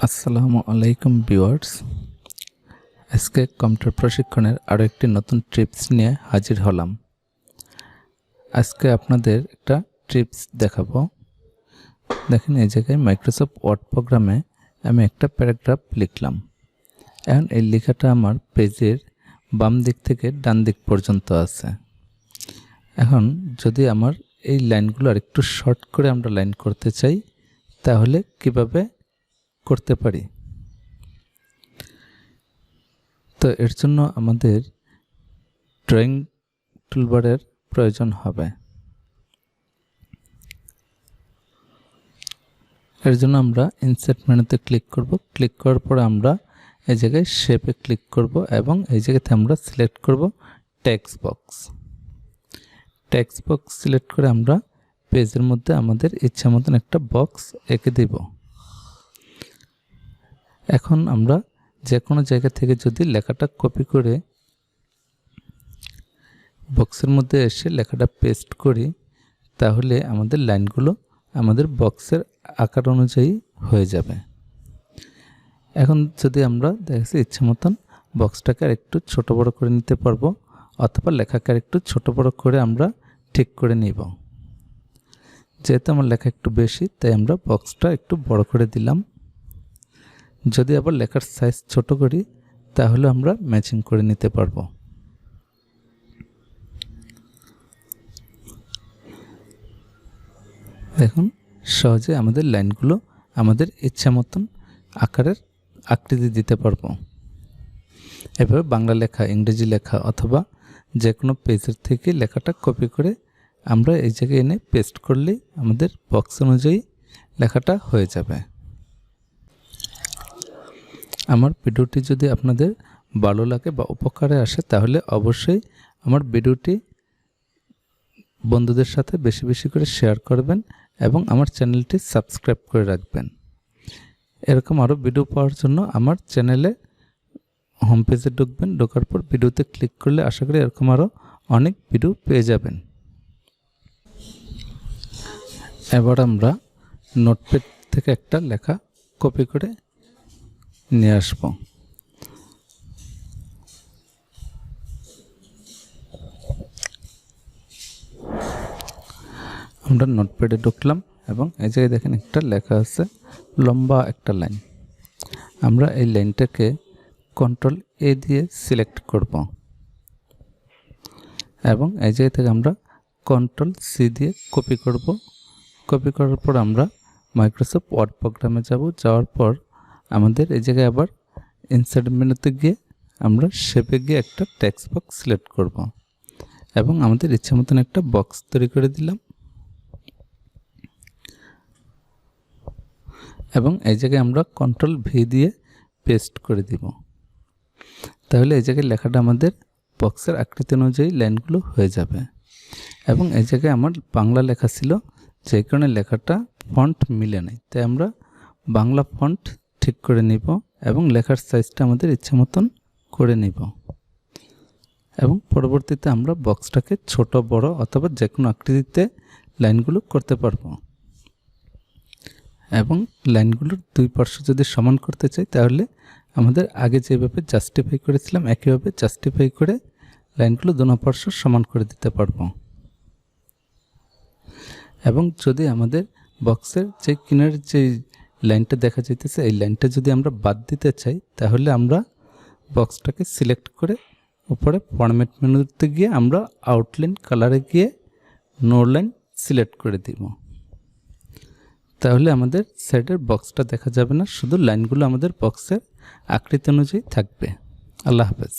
আসসালামু আলাইকুম ভিউয়ার্স। আজকে কম্পিউটার প্রশিক্ষণের আরও একটি নতুন টিপস নিয়ে হাজির হলাম। আজকে আপনাদের একটা টিপস দেখাবো। দেখেন, এই জায়গায় মাইক্রোসফট ওয়ার্ড প্রোগ্রামে আমি একটা প্যারাগ্রাফ লিখলাম। এখন এই লেখাটা আমার পেজের বাম দিক থেকে ডান দিক পর্যন্ত আছে। এখন যদি আমার এই লাইনগুলো আরেকটু শর্ট করে আমরা লাইন করতে চাই, তাহলে কিভাবে করতে পারি? তো এর জন্য আমাদের ড্রয়িং টুলবারের প্রয়োজন হবে। এর জন্য আমরা ইনসার্ট মেনুতে ক্লিক করব। ক্লিক করার পর আমরা এই জায়গায় শেপে ক্লিক করব এবং এই জায়গাতে আমরা সিলেক্ট করব text box. Text box select করে আমরা পেজের মধ্যে আমাদের ইচ্ছা মতন একটা বক্স এঁকে দেব। এখন আমরা যে কোনো জায়গা থেকে যদি লেখাটা কপি করে বক্সের মধ্যে এসে লেখাটা পেস্ট করি, তাহলে আমাদের লাইনগুলো আমাদের বক্সের আকার অনুযায়ী হয়ে যাবে। এখন যদি আমরা দেখছি ইচ্ছে মতন বক্সটাকে আর একটু ছোট বড় করে নিতে পারবো, অথবা লেখাকে আর একটু ছোট বড় করে আমরা ঠিক করে নিব। যেহেতু আমার লেখা একটু বেশি, তাই আমরা বক্সটা একটু বড় করে দিলাম। যদি আবার লেখার সাইজ ছোট করি, তাহলে আমরা ম্যাচিং করে নিতে পারবো। দেখুন, সহজে আমাদের লাইনগুলো আমাদের ইচ্ছা মতন আকারের আকৃতি দিতে পারবো। এভাবে বাংলা লেখা, ইংরেজি লেখা অথবা যে কোনো পেজের থেকে লেখাটা কপি করে আমরা এই জায়গায় এনে পেস্ট করলেই আমাদের বক্স অনুযায়ী লেখাটা হয়ে যাবে। আমার ভিডিওটি যদি আপনাদের ভালো লাগে বা উপকারে আসে, তাহলে অবশ্যই আমার ভিডিওটি বন্ধুদের সাথে বেশি বেশি করে শেয়ার করবেন এবং আমার চ্যানেলটি সাবস্ক্রাইব করে রাখবেন। এরকম আরও ভিডিও পাওয়ার জন্য আমার চ্যানেলে হোম পেজে ঢুকবেন। ঢোকার পর ভিডিওতে ক্লিক করলে আশা করি এরকম আরও অনেক ভিডিও পেয়ে যাবেন। এবার আমরা নোটপ্যাড থেকে একটা লেখা কপি করে নিয়ে আসবো। আমরা নোটপ্যাডে ঢুকলাম এবং এই জায়গায় দেখেন একটা লেখা আছে, লম্বা একটা লাইন। আমরা এই লাইনটাকে কন্ট্রোল এ দিয়ে সিলেক্ট করব এবং এই জায়গা থেকে আমরা কন্ট্রোল সি দিয়ে কপি করব। কপি করার পর আমরা মাইক্রোসফট ওয়ার্ড প্রোগ্রামে যাব। যাওয়ার পর আমাদের এই জায়গায় আবার ইনসার্ট মেনুতে গিয়ে আমরা শেপে গিয়ে একটা টেক্সট বক্স সিলেক্ট করব এবং আমাদের ইচ্ছা মতন একটা বক্স তৈরি করে দিলাম। এবং এই জায়গায় আমরা কন্ট্রোল ভি দিয়ে পেস্ট করে দিব। তাহলে এই জায়গায় লেখাটা আমাদের বক্সের আকৃতি অনুযায়ী লাইনগুলো হয়ে যাবে। এবং এই জায়গায় আমার বাংলা লেখা ছিল, যে কারণে লেখাটা ফন্ট মিলে নাই, তাই আমরা বাংলা ফন্ট ঠিক করে নিব এবং লেখার সাইজটা আমাদের ইচ্ছে মতন করে নিব। এবং পরবর্তীতে আমরা বক্সটাকে ছোট বড় অথবা যে কোনো আকৃতিতে লাইনগুলো করতে পারবো। এবং লাইনগুলোর দুই পার্শ্ব যদি সমান করতে চাই, তাহলে আমাদের আগে যেভাবে জাস্টিফাই করেছিলাম একইভাবে জাস্টিফাই করে লাইনগুলো দোনো পার্শ্ব সমান করে দিতে পারবো। এবং যদি আমাদের বক্সের যে কিনার যে লাইনটা দেখা যাইতেছে, এই লাইনটা যদি আমরা বাদ দিতে চাই, তাহলে আমরা বক্সটাকে সিলেক্ট করে উপরে ফরম্যাট মেনুতে গিয়ে আমরা আউটলাইন কালারে গিয়ে নো লাইন সিলেক্ট করে দিব। তাহলে আমাদের সাইডের বক্সটা দেখা যাবে না, শুধু লাইনগুলো আমাদের বক্সের আকৃতি অনুযায়ী থাকবে। আল্লাহ হাফেজ।